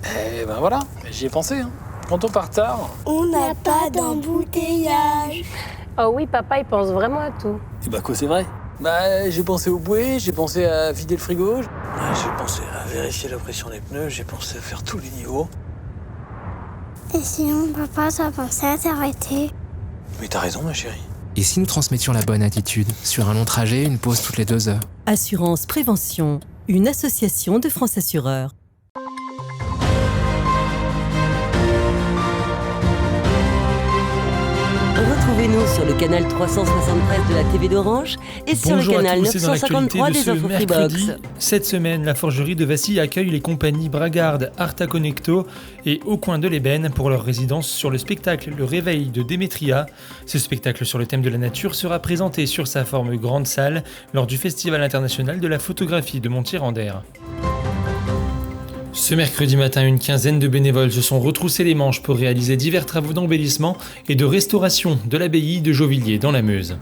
Eh ben voilà, j'y ai pensé. Quand on part tard... On n'a pas d'embouteillage. Oh oui, papa, il pense vraiment à tout. Et bah quoi, c'est vrai. J'ai pensé au bouée, j'ai pensé à vider le frigo. J'ai pensé à vérifier la pression des pneus, j'ai pensé à faire tous les niveaux. Et sinon, papa, t'as pensé à t'arrêter? Mais t'as raison, ma chérie. Et si nous transmettions la bonne attitude? Sur un long trajet, une pause toutes les 2 heures. Assurance Prévention, une association de France Assureurs. Retrouvez-nous sur le canal 373 de la TV d'Orange et sur le canal 953 des Infos Freebox. Cette semaine, la forgerie de Vassy accueille les compagnies Bragarde, Arta Connecto et Au Coin de l'Ébène pour leur résidence sur le spectacle Le Réveil de Démétria. Ce spectacle sur le thème de la nature sera présenté sur sa forme grande salle lors du Festival international de la photographie de Montier-en-Der. Ce mercredi matin, une quinzaine de bénévoles se sont retroussés les manches pour réaliser divers travaux d'embellissement et de restauration de l'abbaye de Jauvilliers dans la Meuse.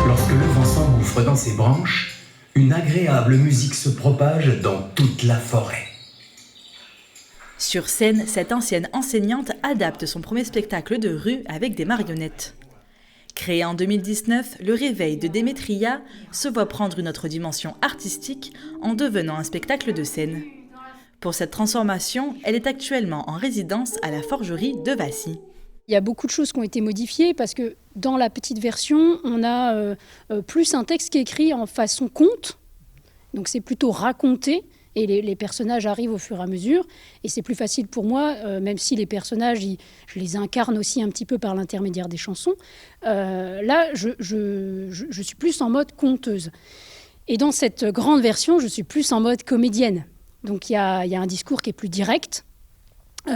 Lorsque le vent s'engouffre dans ses branches, une agréable musique se propage dans toute la forêt. Sur scène, cette ancienne enseignante adapte son premier spectacle de rue avec des marionnettes. Créé en 2019, Le Réveil de Démétria se voit prendre une autre dimension artistique en devenant un spectacle de scène. Pour cette transformation, elle est actuellement en résidence à la forgerie de Vassy. Il y a beaucoup de choses qui ont été modifiées parce que dans la petite version, on a plus un texte qui est écrit en façon conte, donc c'est plutôt raconté. Et les personnages arrivent au fur et à mesure. Et c'est plus facile pour moi, même si les personnages, je les incarne aussi un petit peu par l'intermédiaire des chansons. Là, je suis plus en mode conteuse. Et dans cette grande version, je suis plus en mode comédienne. Donc il y a un discours qui est plus direct. Il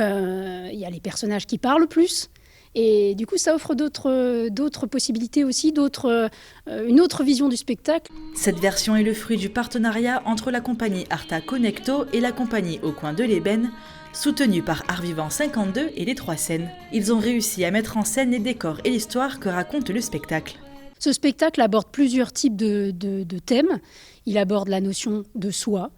y a les personnages qui parlent plus. Et du coup, ça offre d'autres possibilités aussi, une autre vision du spectacle. Cette version est le fruit du partenariat entre la compagnie Arta Connecto et la compagnie Au Coin de l'Ébène, soutenue par Art Vivant 52 et les Trois Scènes. Ils ont réussi à mettre en scène les décors et l'histoire que raconte le spectacle. Ce spectacle aborde plusieurs types de thèmes. Il aborde la notion de soi,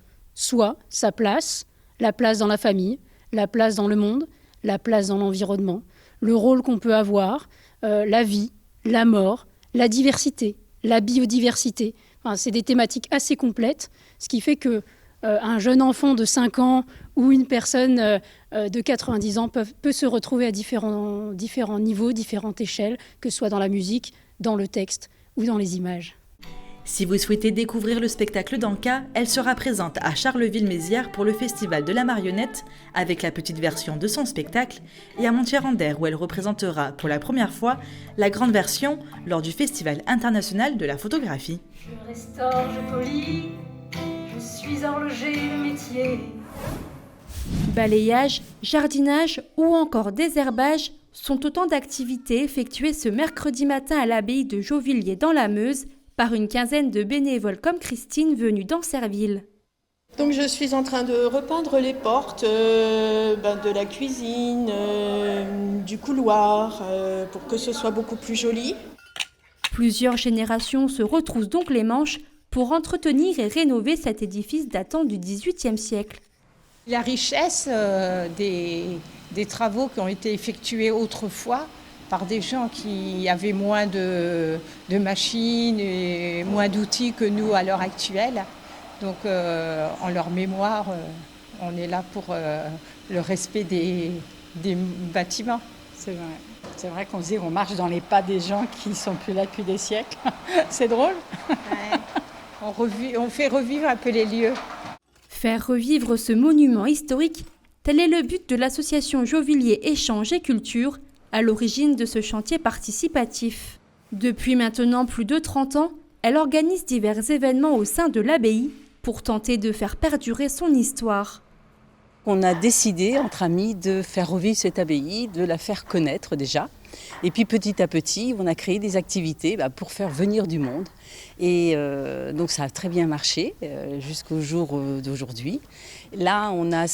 sa place, la place dans la famille, la place dans le monde, la place dans l'environnement, le rôle qu'on peut avoir, la vie, la mort, la diversité, la biodiversité. Enfin, c'est des thématiques assez complètes, ce qui fait que un jeune enfant de 5 ans ou une personne de 90 ans peut se retrouver à différents niveaux, différentes échelles, que ce soit dans la musique, dans le texte ou dans les images. Si vous souhaitez découvrir le spectacle d'Anka, elle sera présente à Charleville-Mézières pour le Festival de la marionnette avec la petite version de son spectacle et à Montier-en-Der où elle représentera pour la première fois la grande version lors du Festival international de la photographie. Je restaure, je polis, je suis horloger le métier. Balayage, jardinage ou encore désherbage sont autant d'activités effectuées ce mercredi matin à l'abbaye de Jauvilliers dans la Meuse par une quinzaine de bénévoles comme Christine venue d'Ancerville. Donc je suis en train de repeindre les portes de la cuisine, du couloir, pour que ce soit beaucoup plus joli. Plusieurs générations se retroussent donc les manches pour entretenir et rénover cet édifice datant du XVIIIe siècle. La richesse des travaux qui ont été effectués autrefois par des gens qui avaient moins de machines et moins d'outils que nous à l'heure actuelle. Donc en leur mémoire, on est là pour le respect des bâtiments. C'est vrai qu'on se dit qu'on marche dans les pas des gens qui ne sont plus là depuis des siècles. C'est drôle. Ouais. On fait revivre un peu les lieux. Faire revivre ce monument historique, tel est le but de l'association Jauvilliers Échange et Culture, à l'origine de ce chantier participatif. Depuis maintenant plus de 30 ans, elle organise divers événements au sein de l'abbaye pour tenter de faire perdurer son histoire. On a décidé, entre amis, de faire revivre cette abbaye, de la faire connaître déjà. Et puis petit à petit, on a créé des activités pour faire venir du monde. Et donc ça a très bien marché jusqu'au jour d'aujourd'hui. Là, on a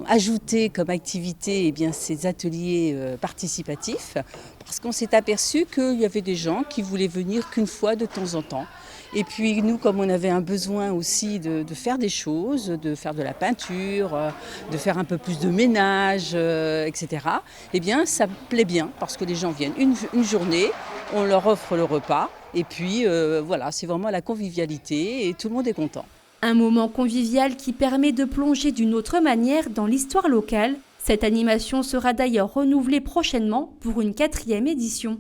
ajouté comme activité ces ateliers participatifs parce qu'on s'est aperçu qu'il y avait des gens qui voulaient venir qu'une fois de temps en temps. Et puis nous, comme on avait un besoin aussi de faire des choses, de faire de la peinture, de faire un peu plus de ménage, etc., eh bien ça plaît bien parce que les gens viennent une journée, on leur offre le repas et puis voilà, c'est vraiment la convivialité et tout le monde est content. Un moment convivial qui permet de plonger d'une autre manière dans l'histoire locale. Cette animation sera d'ailleurs renouvelée prochainement pour une 4e édition.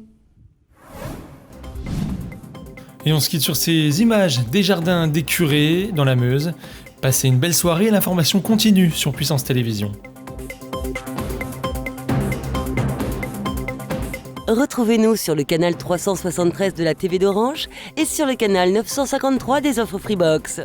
Et on se quitte sur ces images des jardins des curés dans la Meuse. Passez une belle soirée et l'information continue sur Puissance Télévisions. Retrouvez-nous sur le canal 373 de la TV d'Orange et sur le canal 953 des offres Freebox.